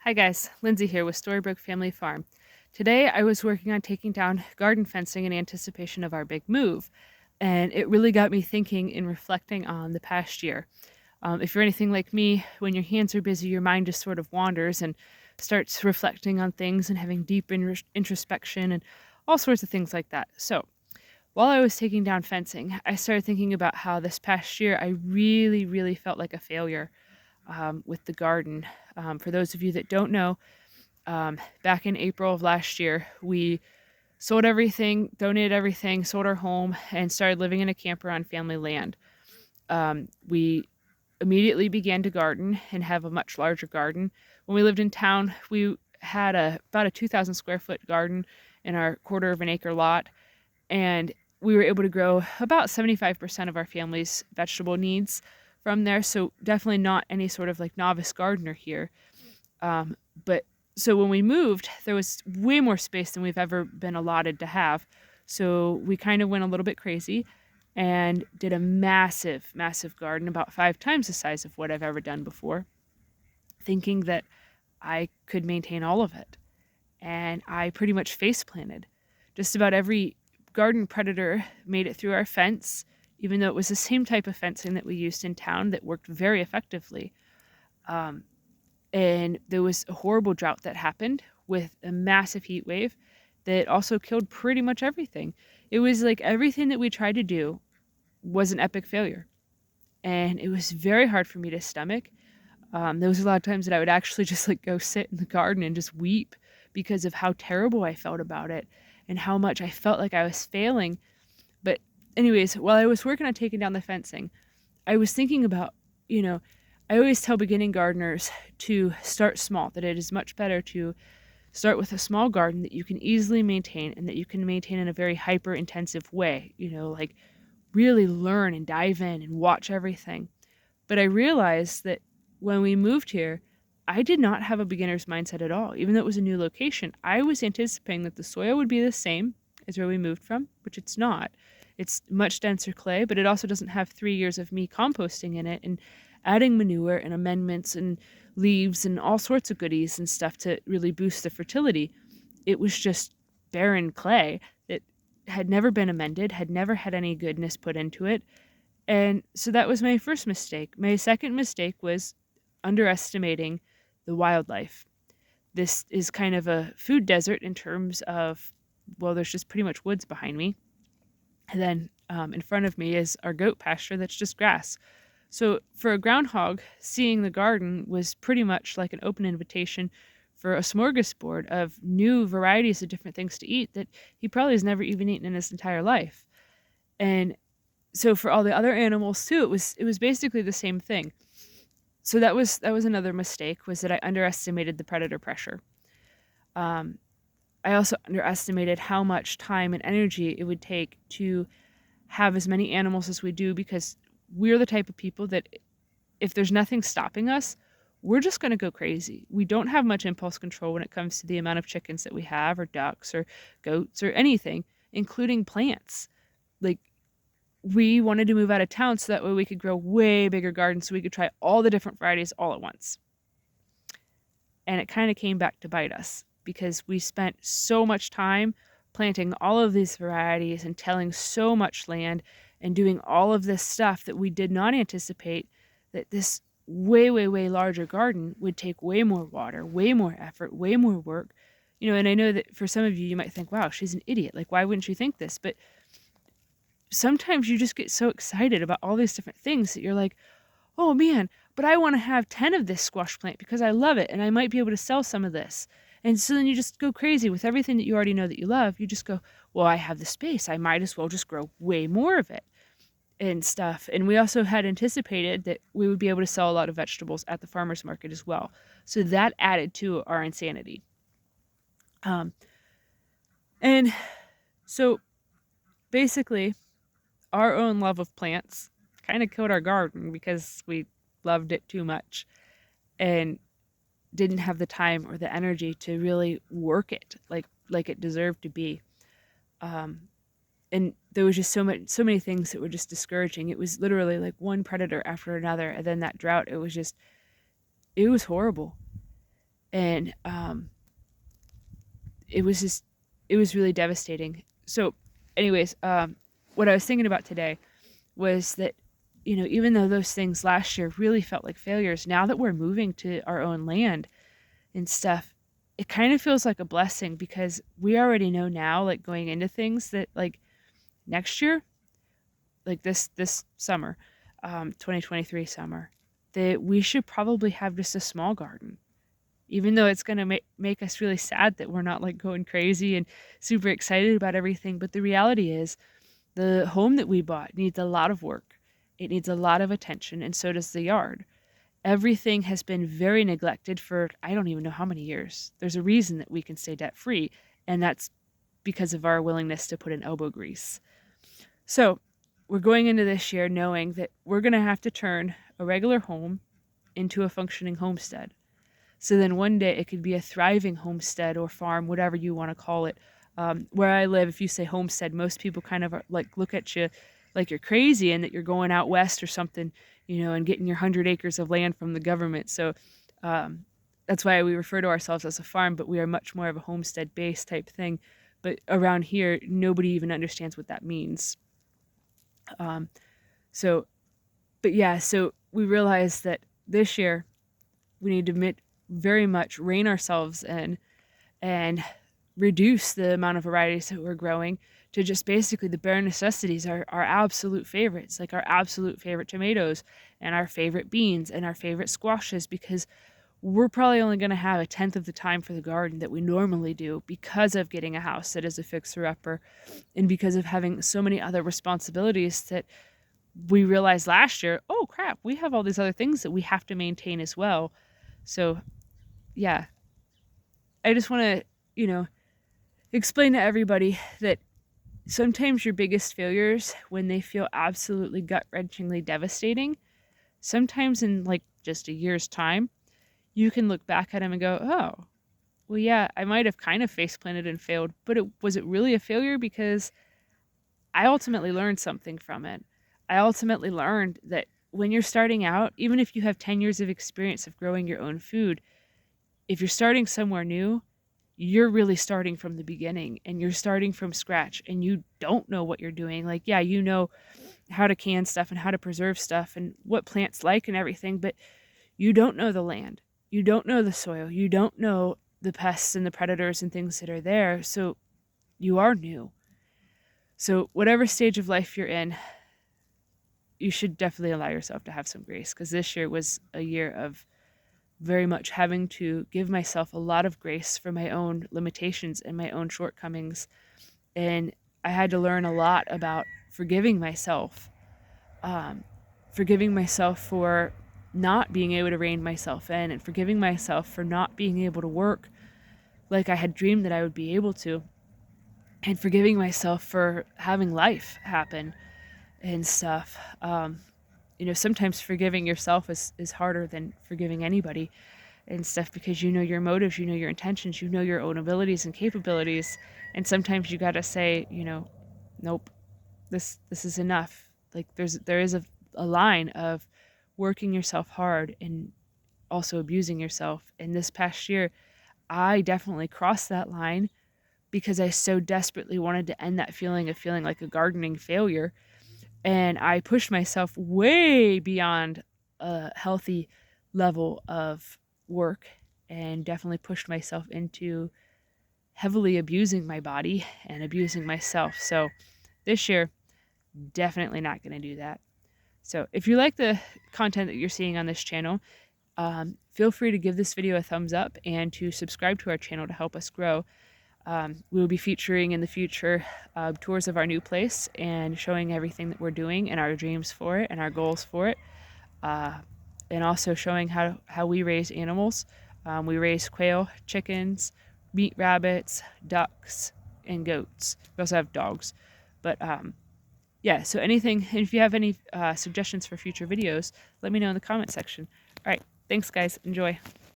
Hi guys, Lindsay here with Storybrooke Family Farm. Today I was working on taking down garden fencing in anticipation of our big move, and it really got me thinking and reflecting on the past year. If you're anything like me, when your hands are busy, your mind just sort of wanders and starts reflecting on things and having deep introspection and all sorts of things like that. So, while I was taking down fencing, I started thinking about how this past year I really felt like a failure with the garden. For those of you that don't know, back in April of last year, we sold everything, donated everything, sold our home, and started living in a camper on family land. We immediately began to garden and have a much larger garden. When we lived in town, we had about a 2,000 square foot garden in our quarter of an acre lot, and we were able to grow about 75% of our family's vegetable needs from there. So definitely not any sort of like novice gardener here. But so when we moved, there was way more space than we've ever been allotted to have. So we kind of went a little bit crazy and did a massive garden, about 5 times the size of what I've ever done before, thinking that I could maintain all of it. And I pretty much face planted. Just about every garden predator made it through our fence, even though it was the same type of fencing that we used in town that worked very effectively. Um, and there was a horrible drought that happened with a massive heat wave that also killed pretty much everything. It was like everything that we tried to do was an epic failure, and it was very hard for me to stomach. There was a lot of times that I would actually just like go sit in the garden and just weep because of how terrible I felt about it and how much I felt like I was failing. But anyways, while I was working on taking down the fencing, I was thinking about, I always tell beginning gardeners to start small, that it is much better to start with a small garden that you can easily maintain and that you can maintain in a very hyper intensive way, like really learn and dive in and watch everything. But I realized that when we moved here, I did not have a beginner's mindset at all. Even though it was a new location, I was anticipating that the soil would be the same as where we moved from, which it's not. It's much denser clay, but it also doesn't have 3 years of me composting in it and adding manure and amendments and leaves and all sorts of goodies and stuff to really boost the fertility. It was just barren clay that had never been amended, had never had any goodness put into it. And so that was my first mistake. My second mistake was underestimating the wildlife. This is kind of a food desert in terms of, well, there's just pretty much woods behind me. And then in front of me is our goat pasture that's just grass. So for a groundhog, seeing the garden was pretty much like an open invitation for a smorgasbord of new varieties of different things to eat that he probably has never even eaten in his entire life. And so for all the other animals too, it was basically the same thing. So that was another mistake, was that I underestimated the predator pressure. Um, I also underestimated how much time and energy it would take to have as many animals as we do, because we're the type of people that if there's nothing stopping us, we're just going to go crazy. We don't have much impulse control when it comes to the amount of chickens that we have, or ducks, or goats, or anything, including plants. Like, we wanted to move out of town so that way we could grow way bigger gardens so we could try all the different varieties all at once. And it kind of came back to bite us because we spent so much time planting all of these varieties and tilling so much land and doing all of this stuff that we did not anticipate that this way larger garden would take way more water, way more effort, way more work. And I know that for some of you, you might think, wow, she's an idiot. Like, why wouldn't you think this? But sometimes you just get so excited about all these different things that you're like, oh man, but I want to have 10 of this squash plant because I love it and I might be able to sell some of this. And so then you just go crazy with everything that you already know that you love. You just go, well, I have the space. I might as well just grow way more of it and stuff. And we also had anticipated that we would be able to sell a lot of vegetables at the farmer's market as well. So that added to our insanity. And so basically, our own love of plants kind of killed our garden because we loved it too much and didn't have the time or the energy to really work it like it deserved to be. And there was just so many things that were just discouraging. It was literally like one predator after another, and then that drought. It was horrible. And it was really devastating. So anyways, what I was thinking about today was that, even though those things last year really felt like failures, now that we're moving to our own land and stuff, it kind of feels like a blessing, because we already know now, like going into things, that like next year, like this summer, 2023 summer, that we should probably have just a small garden, even though it's going to make us really sad that we're not like going crazy and super excited about everything. But the reality is, the home that we bought needs a lot of work. It needs a lot of attention, and so does the yard. Everything has been very neglected for I don't even know how many years. There's a reason that we can stay debt free, and that's because of our willingness to put in elbow grease. So we're going into this year knowing that we're going to have to turn a regular home into a functioning homestead. So then one day it could be a thriving homestead or farm, whatever you want to call it. Where I live, if you say homestead, most people kind of like look at you like you're crazy and that you're going out west or something, and getting your 100 acres of land from the government. So that's why we refer to ourselves as a farm, but we are much more of a homestead-based type thing. But around here, nobody even understands what that means. Um, so, but yeah, so we realized that this year we need to very much rein ourselves in and reduce the amount of varieties that we're growing to just basically the bare necessities, our absolute favorites, like our absolute favorite tomatoes and our favorite beans and our favorite squashes, because we're probably only going to have a tenth of the time for the garden that we normally do because of getting a house that is a fixer-upper, and because of having so many other responsibilities that we realized last year, oh crap, we have all these other things that we have to maintain as well. So yeah, I just want to, explain to everybody that sometimes your biggest failures, when they feel absolutely gut-wrenchingly devastating, sometimes in like just a year's time, you can look back at them and go, oh, well, yeah, I might have kind of face planted and failed, but was it really a failure? Because I ultimately learned something from it. I ultimately learned that when you're starting out, even if you have 10 years of experience of growing your own food, if you're starting somewhere new, you're really starting from the beginning and you're starting from scratch and you don't know what you're doing. Like, yeah, you know how to can stuff and how to preserve stuff and what plants like and everything, but you don't know the land. You don't know the soil. You don't know the pests and the predators and things that are there. So you are new. So whatever stage of life you're in, you should definitely allow yourself to have some grace, because this year was a year of very much having to give myself a lot of grace for my own limitations and my own shortcomings. And I had to learn a lot about forgiving myself for not being able to rein myself in, and forgiving myself for not being able to work like I had dreamed that I would be able to, and forgiving myself for having life happen and stuff. Sometimes forgiving yourself is harder than forgiving anybody and stuff, because you know your motives, you know your intentions, you know your own abilities and capabilities, and sometimes you got to say, nope, this is enough. Like there is a line of working yourself hard and also abusing yourself. And this past year, I definitely crossed that line because I so desperately wanted to end that feeling of feeling like a gardening failure. And I pushed myself way beyond a healthy level of work, and definitely pushed myself into heavily abusing my body and abusing myself. So this year, definitely not going to do that. So if you like the content that you're seeing on this channel, feel free to give this video a thumbs up and to subscribe to our channel to help us grow. We will be featuring in the future tours of our new place and showing everything that we're doing and our dreams for it and our goals for it, and also showing how we raise animals. We raise quail, chickens, meat rabbits, ducks, and goats. We also have dogs. But yeah, so anything, and if you have any suggestions for future videos, let me know in the comment section. All right, thanks guys, enjoy.